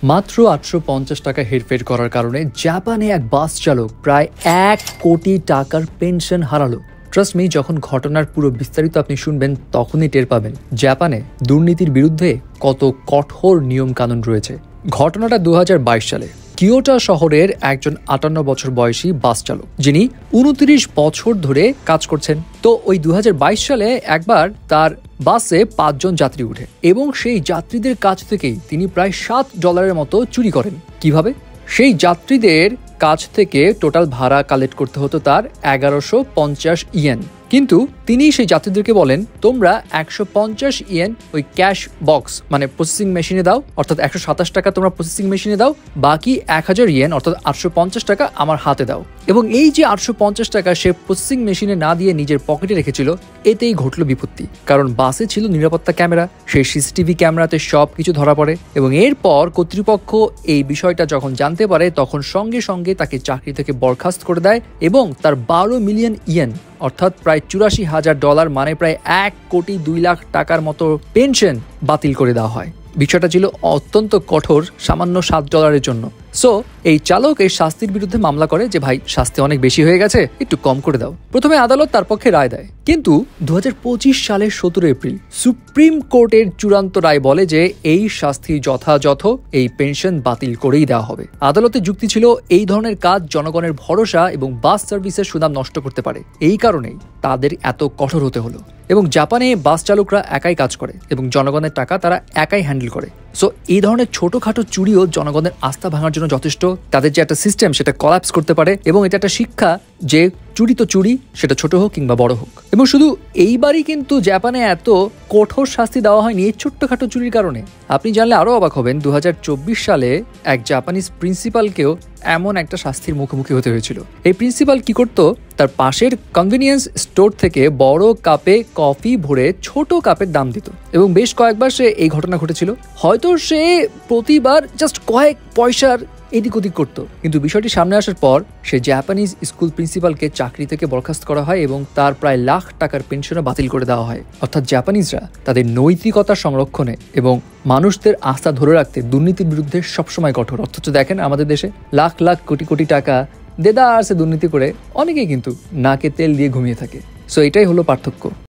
মাত্র ৮৫০ টাকা হেরফের করার কারণে জাপানে এক বাস চালক প্রায় ১ কোটি টাকার পেনশন হারালো। ট্রাস্ট মি, যখন ঘটনার পুরো বিস্তারিত আপনি শুনবেন তখনই টের পাবেন জাপানে দুর্নীতির বিরুদ্ধে কত কঠোর নিয়ম কানুন রয়েছে। ঘটনাটা ২০২২ সালে কিয়োটো শহরের একজন ৫৮ বছর বয়সী বাস চালক, যিনি ২৯ বছর ধরে কাজ করছেন। তো ওই ২০২২ সালে একবার তার বাসে ৫ জন যাত্রী উঠে এবং সেই যাত্রীদের কাছ থেকেই তিনি প্রায় $৭ মতো চুরি করেন। কিভাবে? সেই যাত্রীদের কাছ থেকে টোটাল ভাড়া কালেক্ট করতে হতো তার ১১৫০ ইয়েন, কিন্তু তিনি সেই যাত্রীদেরকে বলেন, তোমরা ১৫০ ইয়েন ওই ক্যাশ বক্স মানে প্রসেসিং মেশিনে দাও, অর্থাৎ ১২৭ টাকা তোমরা প্রসেসিং মেশিনে দাও, বাকি ১০০০ ইয়েন অর্থাৎ ৮৫০ টাকা আমার হাতে দাও। এবং এই যে ৮৫০ টাকা সে প্রসেসিং মেশিনে না দিয়ে নিজের পকেটে রেখেছিল, এতেই ঘটলো বিপত্তি। কারণ বাসে ছিল নিরাপত্তা ক্যামেরা, সেই সিসিটিভি ক্যামেরাতে সব কিছু ধরা পড়ে এবং এরপর কর্তৃপক্ষ এই বিষয়টা যখন জানতে পারে তখন সঙ্গে সঙ্গে তাকে চাকরি থেকে বরখাস্ত করে দেয় এবং তার ১২ মিলিয়ন ইয়েন অর্থাৎ প্রায় $৮৪,০০০ মানে প্রায় ১,২,০০,০০০ টাকার মতো পেনশন বাতিল করে দেওয়া হয়। বিষয়টা ছিল অত্যন্ত কঠোর সামান্য $7 জন্য। সো এই চালক এই শাস্তির বিরুদ্ধে মামলা করে যে ভাই, শাস্তি অনেক বেশি হয়ে গেছে, একটু কম করে দাও। প্রথমে আদালত তার পক্ষে রায় দেয়, কিন্তু ২০২৫ সালের ১৭ এপ্রিল সুপ্রিম কোর্টের চূড়ান্ত রায় বলে যে এই শাস্তি যথাযথ, এই পেনশন বাতিল করেই দেওয়া হবে। আদালতের যুক্তি ছিল এই ধরনের কাজ জনগণের ভরসা এবং বাস সার্ভিসের সুনাম নষ্ট করতে পারে, এই কারণেই তাদের এত কঠোর হতে হলো। এবং জাপানে বাস চালকরা একাই কাজ করে এবং জনগণের টাকা তারা একাই হ্যান্ডেল করে। সো এই ধরনের ছোটখাটো চুরিও জনগণের আস্থা ভাঙার জন্য যথেষ্ট। তাদের যে একটা সিস্টেম সেটা কলাপস করতে পারে এবং এটা একটা শিক্ষা যে চুরি তো চুরি, সেটা ছোট হোক কিংবা বড় হোক। এবং শুধু এইবারই কিন্তু জাপানে এত কঠোর শাস্তি দেওয়া হয়নি এই ছোট্টখাটো চুরির কারণে। আপনি জানলে আরো অবাক হবেন, ২০২৪ সালে এক জাপানিজ প্রিন্সিপালকেও এমন একটা শাস্তির মুখোমুখি হতে হয়েছিল। এই প্রিন্সিপাল কি করত, তার পাশের কনভিনিয়েন্স স্টোর থেকে বড় কাপে কফি ভরে ছোট কাপের দাম দিত এবং বেশ কয়েকবার সে এই ঘটনা ঘটেছিল। হয়তো সে প্রতিবার জাস্ট কয়েক পয়সার এদিক ওদিক করতো, কিন্তু বিষয়টি সামনে আসার পর সে জাপানিজ স্কুল প্রিন্সিপালকে চাকরি থেকে বরখাস্ত করা হয় এবং তার প্রায় লাখ টাকার পেনশনও বাতিল করে দেওয়া হয়। অর্থাৎ জাপানিজরা তাদের নৈতিকতা সংরক্ষণে এবং মানুষদের আস্থা ধরে রাখতে দুর্নীতির বিরুদ্ধে সবসময় কঠোর। অথচ দেখেন আমাদের দেশে লাখ লাখ কোটি কোটি টাকা দেদারসে দুর্নীতি করে অনেকেই কিন্তু নাকে তেল দিয়ে ঘুমিয়ে থাকে। সো এটাই হলো পার্থক্য।